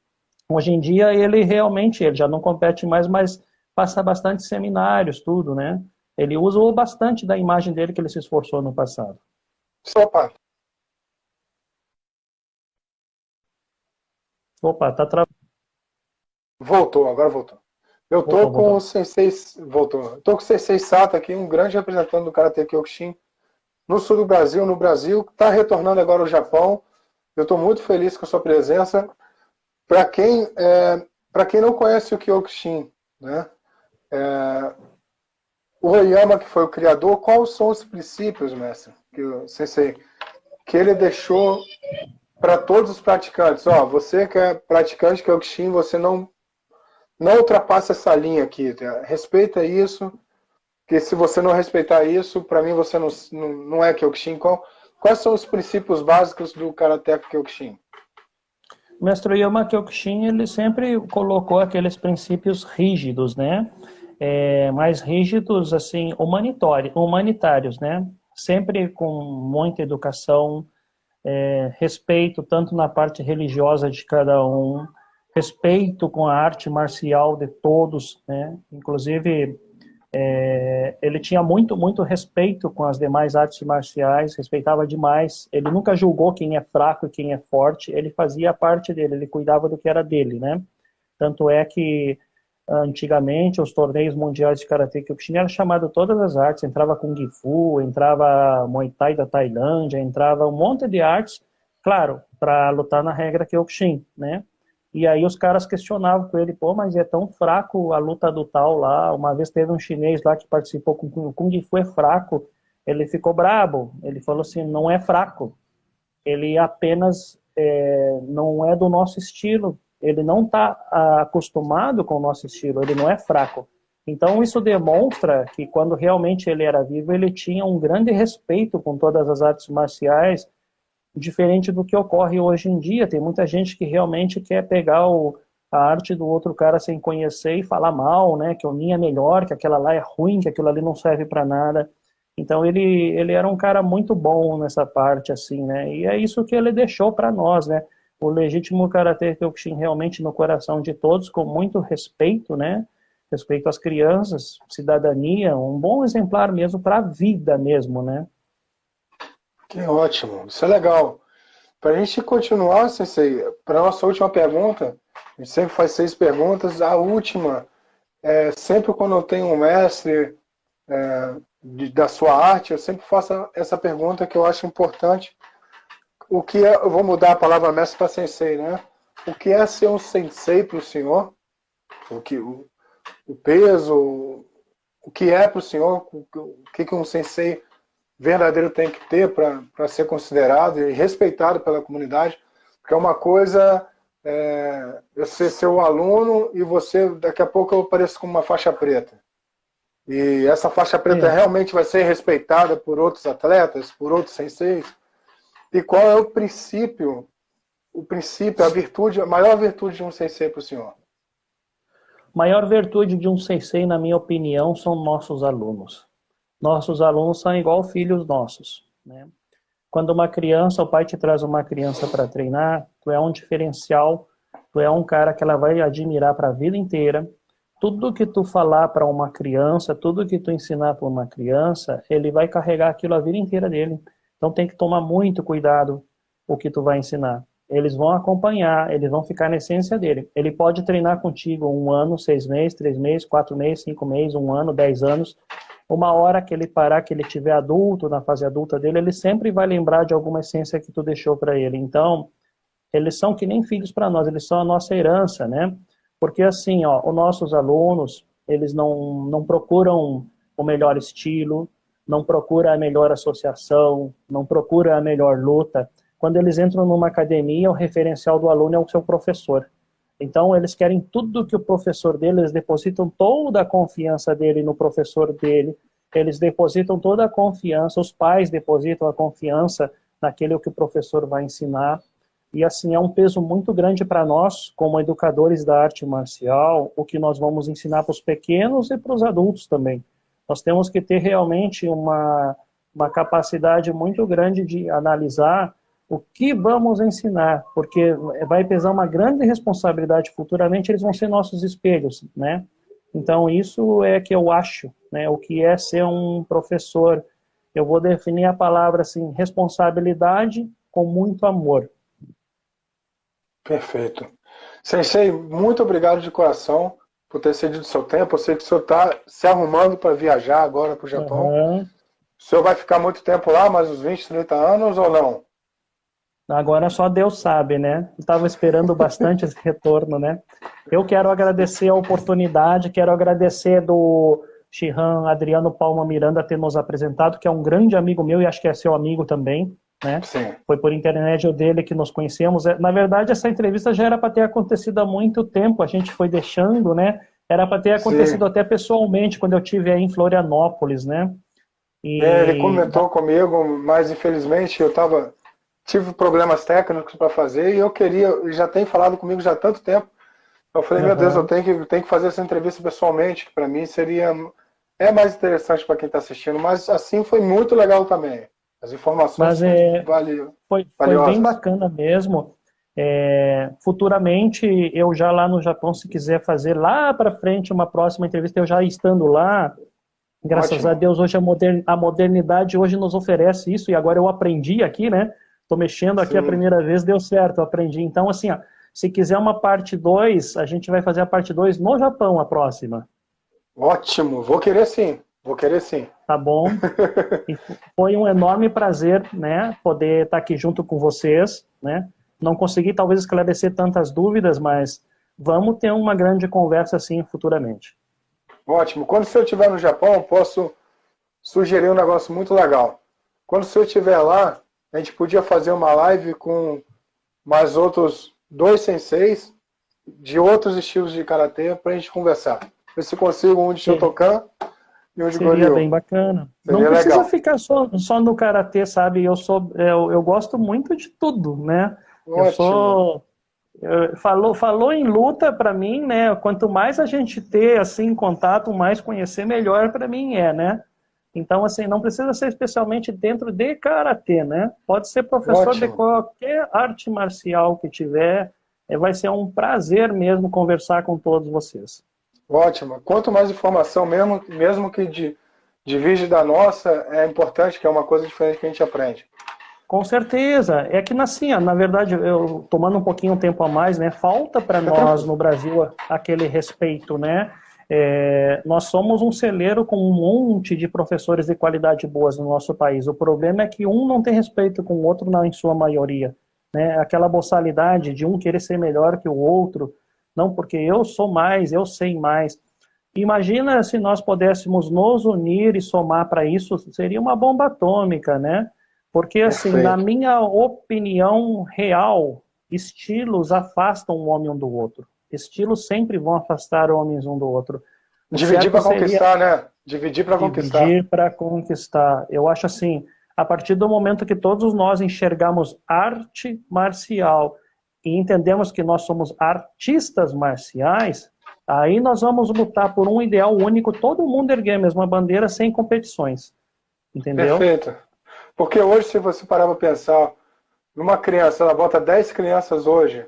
Hoje em dia ele realmente, ele já não compete mais, mas passa bastante seminários, tudo, né? Ele usou bastante da imagem dele que ele se esforçou no passado. Opa! Opa, tá travando. Voltou, agora voltou. Eu tô com o Sensei... Voltou. Eu tô com o Sensei Sato aqui, um grande representante do Karate Kyokushin no sul do Brasil, no Brasil, está retornando agora ao Japão. Eu estou muito feliz com a sua presença. Para quem não conhece o Kyokushin, né? O Oyama, que foi o criador, quais são os princípios, mestre, que o Sensei, que ele deixou para todos os praticantes? Ó, você que é praticante de Kyokushin, você não ultrapassa essa linha aqui, tá? Respeita isso, porque se você não respeitar isso, para mim você não é Kyokushin. Quais são os princípios básicos do Karate Kyokushin? O mestre Oyama Kyokushin, ele sempre colocou aqueles princípios rígidos, né? Mais rígidos, assim, humanitários, né? Sempre com muita educação, respeito tanto na parte religiosa de cada um, respeito com a arte marcial de todos, né? Inclusive, ele tinha muito respeito com as demais artes marciais, respeitava demais. Ele nunca julgou quem é fraco e quem é forte, ele fazia a parte dele, ele cuidava do que era dele, né? Tanto é que, antigamente, os torneios mundiais de Karate Kyokushin eram chamados todas as artes, entrava Kung Fu, entrava Muay Thai da Tailândia, entrava um monte de artes, claro, para lutar na regra Kyokushin, né? E aí os caras questionavam com ele, pô, mas é tão fraco a luta do tal lá. Uma vez teve um chinês lá que participou com o Kung Fu, é fraco. Ele ficou brabo, ele falou assim, não é fraco, ele apenas não é do nosso estilo, ele não está acostumado com o nosso estilo, ele não é fraco. Então isso demonstra que quando realmente ele era vivo, ele tinha um grande respeito com todas as artes marciais, diferente do que ocorre hoje em dia. Tem muita gente que realmente quer pegar a arte do outro cara sem conhecer e falar mal, né, que o minha é melhor, que aquela lá é ruim, que aquilo ali não serve para nada. Então ele era um cara muito bom nessa parte, assim, né, e é isso que ele deixou para nós, né, o legítimo Karate Kyokushin realmente no coração de todos, com muito respeito, né, respeito às crianças, cidadania, um bom exemplar mesmo para a vida mesmo, né. Que ótimo, isso é legal. Para a gente continuar, Sensei, para a nossa última pergunta, a gente sempre faz 6 perguntas, a última, sempre quando eu tenho um mestre da sua arte, eu sempre faço essa pergunta que eu acho importante. Eu vou mudar a palavra mestre para Sensei, né? O que é ser um Sensei para o senhor? O peso, o que é para o senhor? O que um Sensei verdadeiro tem que ter para ser considerado e respeitado pela comunidade, porque é uma coisa eu ser seu aluno e você, daqui a pouco eu apareço com uma faixa preta. E essa faixa preta realmente vai ser respeitada por outros atletas, por outros senseis. E qual é o princípio, a virtude, a maior virtude de um sensei para o senhor? A maior virtude de um sensei, na minha opinião, são nossos alunos. Nossos alunos são igual filhos nossos, né? Quando uma criança, o pai te traz uma criança para treinar, tu é um diferencial, tu é um cara que ela vai admirar para a vida inteira, tudo que tu falar para uma criança, tudo que tu ensinar para uma criança, ele vai carregar aquilo a vida inteira dele. Então tem que tomar muito cuidado o que tu vai ensinar. Eles vão acompanhar, eles vão ficar na essência dele. Ele pode treinar contigo 1 ano, 6 meses, 3 meses, 4 meses, 5 meses, 1 ano, 10 anos. Uma hora que ele parar, que ele tiver adulto, na fase adulta dele, ele sempre vai lembrar de alguma essência que tu deixou para ele. Então, eles são que nem filhos para nós, eles são a nossa herança, né? Porque assim, ó, os nossos alunos, eles não procuram o melhor estilo, não procuram a melhor associação, não procuram a melhor luta. Quando eles entram numa academia, o referencial do aluno é o seu professor. Então, eles querem tudo que o professor dele, eles depositam toda a confiança dele no professor dele, eles depositam toda a confiança, os pais depositam a confiança naquele que o professor vai ensinar. E assim, é um peso muito grande para nós, como educadores da arte marcial, o que nós vamos ensinar para os pequenos e para os adultos também. Nós temos que ter realmente uma capacidade muito grande de analisar o que vamos ensinar, porque vai pesar uma grande responsabilidade futuramente, eles vão ser nossos espelhos, né? Então, isso é que eu acho, né? O que é ser um professor. Eu vou definir a palavra assim, responsabilidade com muito amor. Perfeito. Sensei, muito obrigado de coração por ter cedido o seu tempo. Eu sei que o senhor está se arrumando para viajar agora para o Japão. Uhum. O senhor vai ficar muito tempo lá, mais uns 20, 30 anos ou não? Agora só Deus sabe, né? Estava esperando bastante esse retorno, né? Eu quero agradecer a oportunidade, quero agradecer do Shihan Adriano Palma Miranda ter nos apresentado, que é um grande amigo meu e acho que é seu amigo também, né? Sim. Foi por intermédio dele que nos conhecemos. Na verdade, essa entrevista já era para ter acontecido há muito tempo, a gente foi deixando, né? Era para ter acontecido até pessoalmente, quando eu estive aí em Florianópolis, né? E... ele comentou comigo, mas infelizmente tive problemas técnicos para fazer e eu queria, ele já tem falado comigo já há tanto tempo. Eu falei, meu Deus, eu tenho que fazer essa entrevista pessoalmente, que para mim é mais interessante para quem está assistindo, mas assim foi muito legal também. As informações foi bem bacana mesmo. Futuramente, eu já lá no Japão, se quiser fazer lá para frente uma próxima entrevista, eu já estando lá, graças Ótimo. a Deus, hoje a modernidade hoje nos oferece isso, e agora eu aprendi aqui, né? Estou mexendo aqui a primeira vez, deu certo, eu aprendi. Então, assim, ó, se quiser uma parte 2, a gente vai fazer a parte 2 no Japão, a próxima. Ótimo, vou querer sim. Tá bom? E foi um enorme prazer, né, poder estar aqui junto com vocês, né? Não consegui talvez esclarecer tantas dúvidas, mas vamos ter uma grande conversa assim futuramente. Ótimo. Quando o senhor estiver no Japão, posso sugerir um negócio muito legal. Quando o senhor estiver lá, a gente podia fazer uma live com mais outros 2 senseis de outros estilos de karatê para a gente conversar. Ver se consigo um de Shotokan e um de Goryeo. Seria bem bacana. Não precisa ficar só no karatê, sabe? Eu gosto muito de tudo, né? Ótimo. Falou em luta para mim, né? Quanto mais a gente ter assim contato, mais conhecer, melhor para mim né? Então, assim, não precisa ser especialmente dentro de karatê, né? Pode ser professor de qualquer arte marcial que tiver. Vai ser um prazer mesmo conversar com todos vocês. Ótimo. Quanto mais informação, mesmo que divide da nossa, é importante, que é uma coisa diferente que a gente aprende. Com certeza. É que, assim, na verdade, eu tomando um pouquinho tempo a mais, né? Falta para nós no Brasil aquele respeito, né? Nós somos um celeiro com um monte de professores de qualidade boas no nosso país. O problema é que um não tem respeito com o outro em sua maioria, né? Aquela boçalidade de um querer ser melhor que o outro, não porque eu sou mais, eu sei mais. Imagina se nós pudéssemos nos unir e somar para isso, seria uma bomba atômica, né? Porque, assim, na minha opinião real, estilos afastam o homem um do outro. Estilos sempre vão afastar homens um do outro. Dividir para conquistar, né? Dividir para conquistar. Dividir para conquistar. Eu acho assim, a partir do momento que todos nós enxergamos arte marcial e entendemos que nós somos artistas marciais, aí nós vamos lutar por um ideal único, todo mundo erguer a mesma bandeira sem competições. Entendeu? Perfeito. Porque hoje, se você parar para pensar, numa criança, ela bota 10 crianças hoje,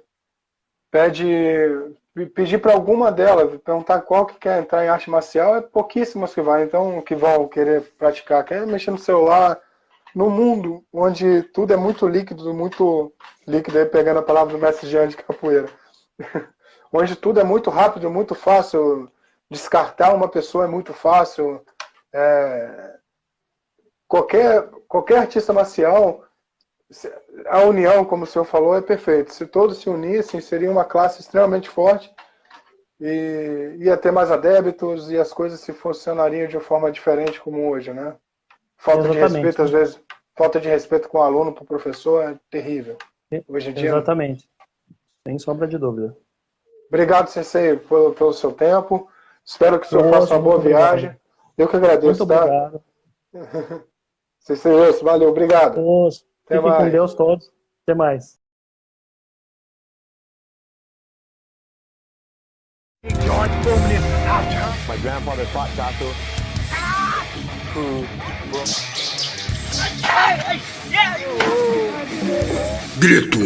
pede pedir para alguma delas, perguntar qual que quer entrar em arte marcial, é pouquíssimas que vai, então que vão querer praticar, quer mexer no celular, no mundo onde tudo é muito líquido, aí pegando a palavra do mestre Jean de capoeira, onde tudo é muito rápido, muito fácil, descartar uma pessoa é muito fácil, qualquer artista marcial, a união, como o senhor falou, é perfeito. Se todos se unissem, seria uma classe extremamente forte e ia ter mais adeptos e as coisas se funcionariam de uma forma diferente como hoje, né? Falta de respeito, às vezes, falta de respeito com o aluno para o professor é terrível. Hoje em dia. Exatamente. Sem sombra de dúvida. Obrigado, Sensei, pelo seu tempo. Espero que o senhor faça uma boa viagem. Obrigado. Eu que agradeço, muito obrigado. Sensei Osso, valeu, obrigado. Fiquem com Deus todos. Até mais. My grandfather fought Tasso. Grito